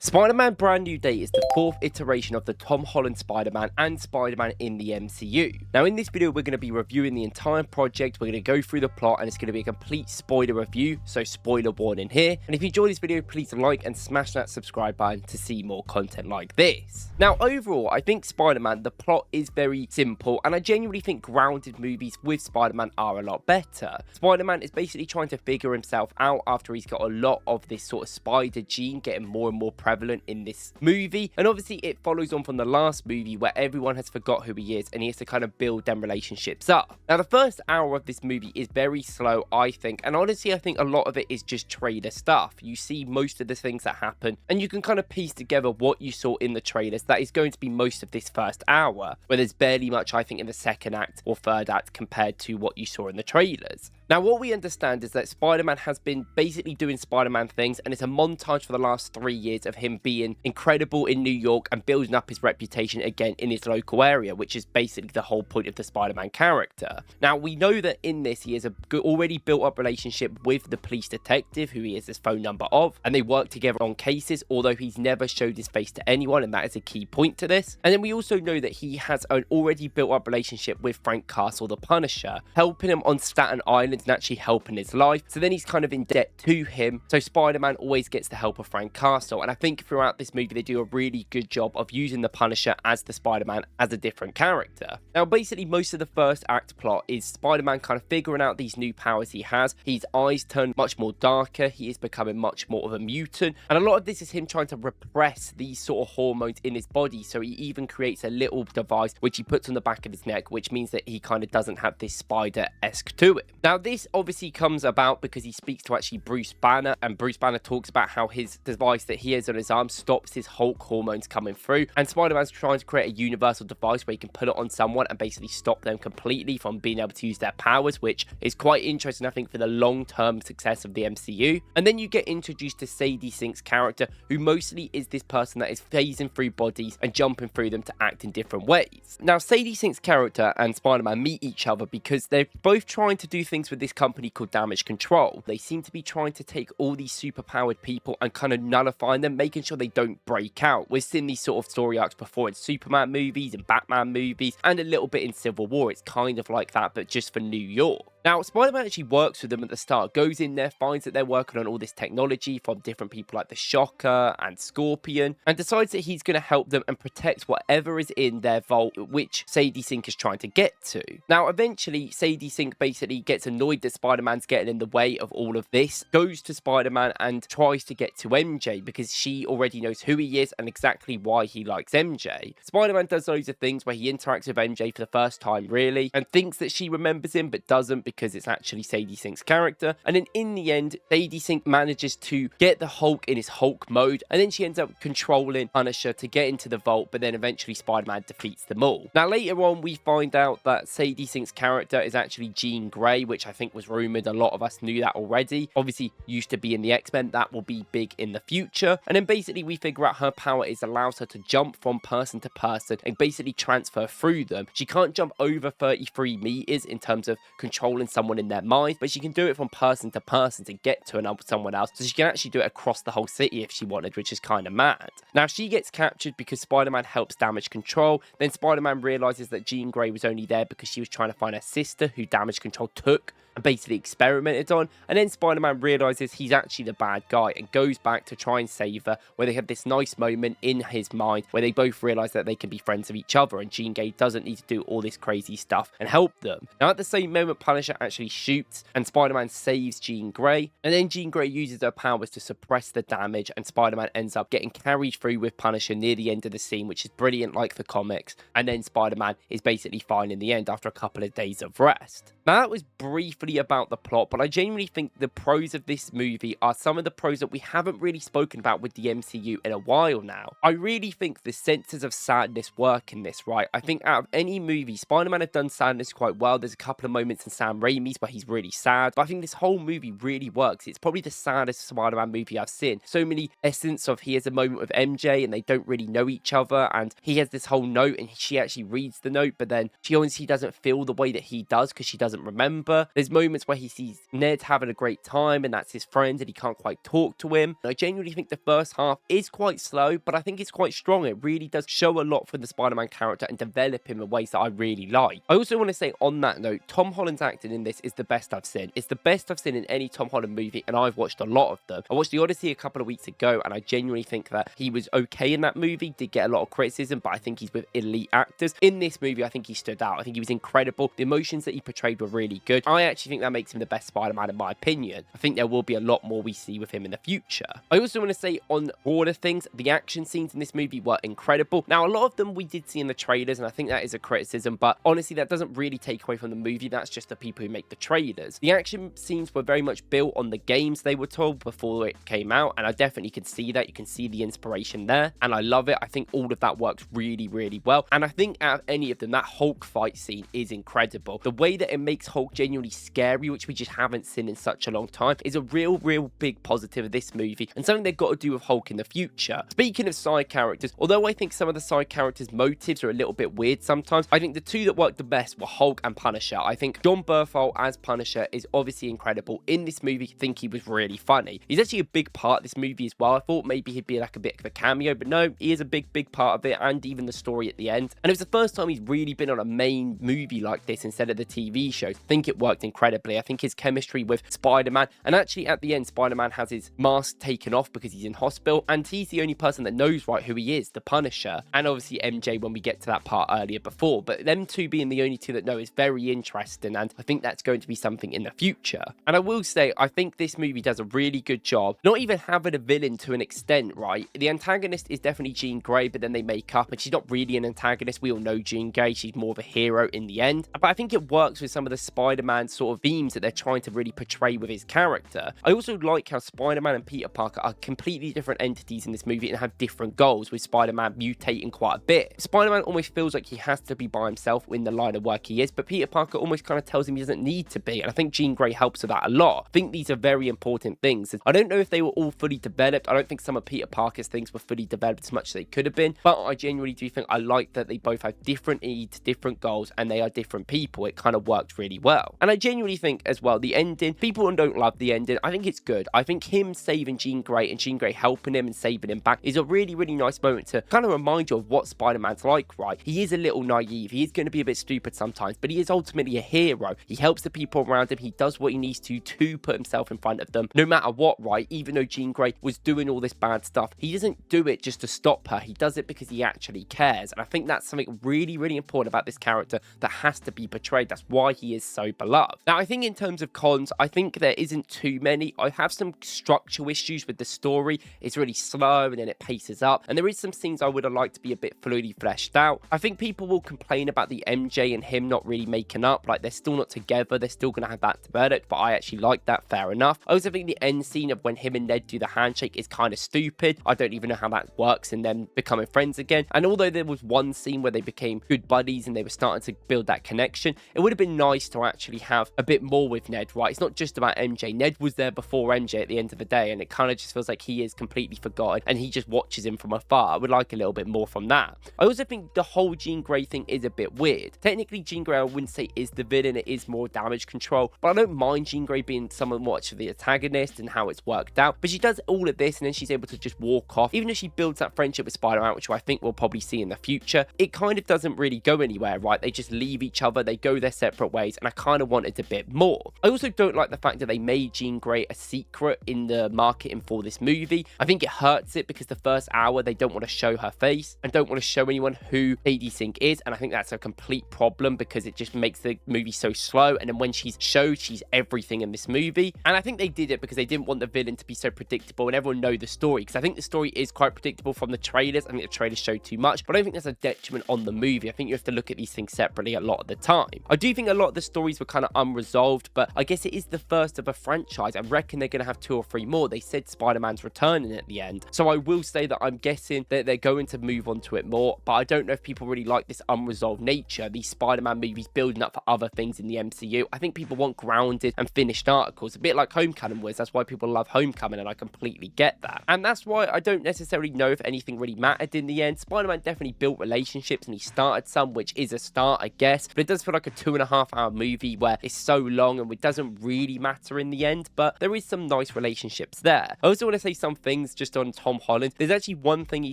Spider-Man Brand New Day is the fourth iteration of the Tom Holland Spider-Man and Spider-Man in the MCU. Now in this video we're going to be reviewing the entire project, we're going to go through the plot, and it's going to be a complete spoiler review, so spoiler warning here. And if you enjoyed this video, please like and smash that subscribe button to see more content like this. Now overall, I think Spider-Man, the plot is very simple, and I genuinely think grounded movies with Spider-Man are a lot better. Spider-Man is basically trying to figure himself out after he's got a lot of this sort of spider gene getting more and more prevalent in this movie, and obviously it follows on from the last movie where everyone has forgot who he is and he has to kind of build them relationships up. Now the first hour of this movie is very slow, I think, and honestly I think a lot of it is just trailer stuff. You see most of the things that happen and you can kind of piece together what you saw in the trailers. That is going to be most of this first hour, where there's barely much I think in the second act or third act compared to what you saw in the trailers. Now what we understand is that Spider-Man has been basically doing Spider-Man things, and it's a montage for the last 3 years of him being incredible in New York and building up his reputation again in his local area, which is basically the whole point of the Spider-Man character. Now we know that in this he has a already built up relationship with the police detective who he has his phone number of, and they work together on cases, although he's never showed his face to anyone, and that is a key point to this. And then we also know that he has an already built up relationship with Frank Castle the Punisher, helping him on Staten Island and actually helping his life, so then he's kind of in debt to him, so Spider-Man always gets the help of Frank Castle. And I think throughout this movie they do a really good job of using the Punisher as the Spider-Man as a different character. Now basically most of the first act plot is Spider-Man kind of figuring out these new powers he has. His eyes turn much more darker, he is becoming much more of a mutant, and a lot of this is him trying to repress these sort of hormones in his body, so he even creates a little device which he puts on the back of his neck, which means that he kind of doesn't have this spider-esque to it. Now this obviously comes about because he speaks to actually Bruce Banner, and Bruce Banner talks about how his device that he has on his arm stops his Hulk hormones coming through, and Spider-Man's trying to create a universal device where he can put it on someone and basically stop them completely from being able to use their powers, which is quite interesting I think for the long-term success of the MCU. And then you get introduced to Sadie Sink's character, who mostly is this person that is phasing through bodies and jumping through them to act in different ways. Now Sadie Sink's character and Spider-Man meet each other because they're both trying to do things with this company called Damage Control. They seem to be trying to take all these superpowered people and kind of nullifying them, making sure they don't break out. We've seen these sort of story arcs before in Superman movies and Batman movies, and a little bit in Civil War. It's kind of like that, but just for New York. Now, Spider-Man actually works with them at the start, goes in there, finds that they're working on all this technology from different people like the Shocker and Scorpion, and decides that he's going to help them and protect whatever is in their vault, which Sadie Sink is trying to get to. Now, eventually, Sadie Sink basically gets annoyed that Spider-Man's getting in the way of all of this, goes to Spider-Man and tries to get to MJ because she already knows who he is and exactly why he likes MJ. Spider-Man does loads of things where he interacts with MJ for the first time, really, and thinks that she remembers him, but doesn't, because it's actually Sadie Sink's character. And then in the end, Sadie Sink manages to get the Hulk in his Hulk mode, and then she ends up controlling Punisher to get into the vault, but then eventually Spider-Man defeats them all. Now later on we find out that Sadie Sink's character is actually Jean Grey, which I think was rumoured. A lot of us knew that already. Obviously used to be in the X-Men, that will be big in the future. And then basically we figure out her power is allows her to jump from person to person and basically transfer through them. She can't jump over 33 meters in terms of controlling someone in their mind, but she can do it from person to person to get to someone else, so she can actually do it across the whole city if she wanted, which is kind of mad. Now she gets captured because Spider-Man helps Damage Control. Then Spider-Man realizes that Jean Grey was only there because she was trying to find her sister, who Damage Control took and basically experimented on. And then Spider-Man realizes he's actually the bad guy and goes back to try and save her, where they have this nice moment in his mind where they both realize that they can be friends of each other and Jean Grey doesn't need to do all this crazy stuff and help them. Now at the same moment, Punisher actually shoots and Spider-Man saves Jean Grey, and then Jean Grey uses her powers to suppress the damage, and Spider-Man ends up getting carried through with Punisher near the end of the scene, which is brilliant like the comics. And then Spider-Man is basically fine in the end after a couple of days of rest. Now that was briefly about the plot, but I genuinely think the pros of this movie are some of the pros that we haven't really spoken about with the MCU in a while now. I really think the senses of sadness work in this, right? I think out of any movie, Spider-Man have done sadness quite well. There's a couple of moments in Sam Raimi's where he's really sad, but I think this whole movie really works. It's probably the saddest Spider-Man movie I've seen. So many essence of he has a moment with MJ and they don't really know each other, and he has this whole note and she actually reads the note, but then she honestly doesn't feel the way that he does because she doesn't remember. There's moments where he sees Ned having a great time and that's his friend and he can't quite talk to him. I genuinely think the first half is quite slow, but I think it's quite strong. It really does show a lot for the Spider-Man character and develop him in ways that I really like. I also want to say on that note, Tom Holland's acting in this is the best I've seen. It's the best I've seen in any Tom Holland movie, and I've watched a lot of them. I watched The Odyssey a couple of weeks ago, and I genuinely think that he was okay in that movie, did get a lot of criticism, but I think he's with elite actors. In this movie, I think he stood out. I think he was incredible. The emotions that he portrayed were really good. I actually think that makes him the best Spider-Man in my opinion. I think there will be a lot more we see with him in the future. I also want to say on broader things, the action scenes in this movie were incredible. Now, a lot of them we did see in the trailers, and I think that is a criticism, but honestly, that doesn't really take away from the movie. That's just the people who make the trailers. The action scenes were very much built on the games they were told before it came out, and I definitely can see that. You can see the inspiration there, and I love it. I think all of that works really, really well, and I think out of any of them, that Hulk fight scene is incredible. The way that it makes Hulk genuinely scary, which we just haven't seen in such a long time, is a real big positive of this movie, and something they've got to do with Hulk in the future. Speaking of side characters, although I think some of the side characters' motives are a little bit weird sometimes, I think the two that worked the best were Hulk and Punisher. I think Jon Bernthal as Punisher is obviously incredible. In this movie, I think he was really funny. He's actually a big part of this movie as well. I thought maybe he'd be like a bit of a cameo, but no, he is a big part of it, and even the story at the end. And it was the first time he's really been on a main movie like this instead of the TV show. I think it worked incredibly. I think his chemistry with Spider-Man, and actually at the end, Spider-Man has his mask taken off because he's in hospital, and he's the only person that knows right who he is, the Punisher, and obviously MJ when we get to that part earlier before, but them two being the only two that know is very interesting, and I think that's going to be something in the future. And I will say, I think this movie does a really good job, not even having a villain to an extent, right? The antagonist is definitely Jean Grey, but then they make up, and she's not really an antagonist. We all know Jean Grey, she's more of a hero in the end, but I think it works with some of the Spider-Man sort of themes that they're trying to really portray with his character. I also like how Spider-Man and Peter Parker are completely different entities in this movie and have different goals, with Spider-Man mutating quite a bit. Spider-Man almost feels like he has to be by himself in the line of work he is, but Peter Parker almost kind of tells him he doesn't need to be, and I think Jean Grey helps with that a lot. I think these are very important things. I don't know if they were all fully developed. I don't think some of Peter Parker's things were fully developed as much as they could have been, but I genuinely do think I like that they both have different needs, different goals, and they are different people. It kind of worked really well. And I genuinely think as well, the ending, people don't love the ending. I think it's good. I think him saving Jean Grey and Jean Grey helping him and saving him back is a really nice moment to kind of remind you of what Spider-Man's like, right? He is a little naive. He is going to be a bit stupid sometimes, but he is ultimately a hero. He helps the people around him. He does what he needs to put himself in front of them, no matter what, right? Even though Jean Grey was doing all this bad stuff, he doesn't do it just to stop her. He does it because he actually cares, and I think that's something really important about this character that has to be portrayed. That's why he is so beloved. Now, I think in terms of cons, I think there isn't too many. I have some structural issues with the story. It's really slow and then it paces up, and there is some scenes I would have liked to be a bit fully fleshed out. I think people will complain about the MJ and him not really making up, like they're still not together, they're still going to have that developed, but I actually like that, fair enough. I also think the end scene of when him and Ned do the handshake is kind of stupid. I don't even know how that works in them becoming friends again, and although there was one scene where they became good buddies and they were starting to build that connection, it would have been nice to actually have a bit more with Ned, right? It's not just about MJ. Ned was there before MJ at the end of the day, and it kind of just feels like he is completely forgotten and he just watches him from afar. I would like a little bit more from that. I also think the whole Jean Grey thing is a bit weird. Technically, Jean Grey I wouldn't say is the villain, it is more damage control, but I don't mind Jean Grey being somewhat much of the antagonist and how it's worked out, but she does all of this and then she's able to just walk off. Even if she builds that friendship with Spider-Man, which I think we'll probably see in the future, it kind of doesn't really go anywhere, right? They just leave each other, they go their separate ways, and I kind of wanted a bit more. I also don't like the fact that they made Jean Grey a secret in the marketing for this movie. I think it hurts it because the first hour they don't want to show her face and don't want to show anyone who Sadie Sink is, and I think that's a complete problem because it just makes the movie so slow, and then when she's showed, she's everything in this movie. And I think they did it because they didn't want the villain to be so predictable and everyone know the story, because I think the story is quite predictable from the trailers. I think the trailers showed too much, but I don't think that's a detriment on the movie. I think you have to look at these things separately a lot of the time. I do think a lot of the stories were kind of unresolved, but I guess it is the first of a franchise. I reckon they're going to have 2 or 3 more. They said Spider-Man's returning at the end, so I will say that I'm guessing that they're going to move on to it more, but I don't know if people really like this unresolved nature, these Spider-Man movies building up for other things in the MCU. I think people want grounded and finished articles, a bit like Homecoming was. That's why people love Homecoming, and I completely get that, and that's why I don't necessarily know if anything really mattered in the end. Spider-Man definitely built relationships and he started some, which is a start, I guess, but it does feel like a 2.5 hour movie where it's so long and it doesn't really matter in the end, but there is some nice relationships there. I also want to say some things just on Tom Holland. There's actually one thing he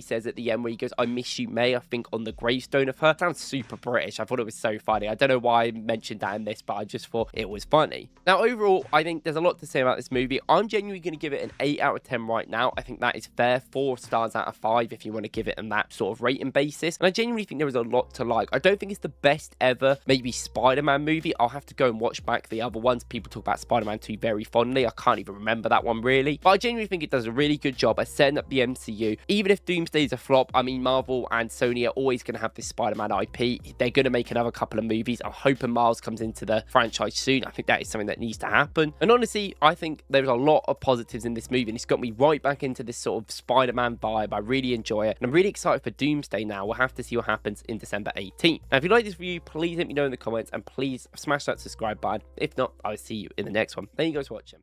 says at the end where he goes, "I miss you, May," I think on the gravestone of her. Sounds super British. I thought it was so funny. I don't know why I mentioned that in this, but I just thought it was funny. Now, overall, I think there's a lot to say about this movie. I'm genuinely going to give it an 8 out of 10 right now. I think that is fair. 4 stars out of 5 if you want to give it on that sort of rating basis. And I genuinely think there is a lot to like. I don't think it's the best ever, maybe Spider-Man movie. I'll have to go and watch back the other ones. People talk about Spider-Man 2 very fondly. I can't even remember that one really. But I genuinely think it does a really good job at setting up the MCU. Even if Doomsday is a flop, I mean, Marvel and Sony are always going to have this Spider-Man IP. They're going to make another couple of movies. I'm hoping Miles comes into the franchise soon. I think that is something that needs to happen. And honestly, I think there's a lot of positives in this movie, and it's got me right back into this sort of Spider-Man vibe. I really enjoy it, and I'm really excited for Doomsday now. We'll have to see what happens in December 18th. Now, if you like this review, please let me know in the comments, and please smash that subscribe button. If not, I'll see you in the next one. Thank you guys for watching.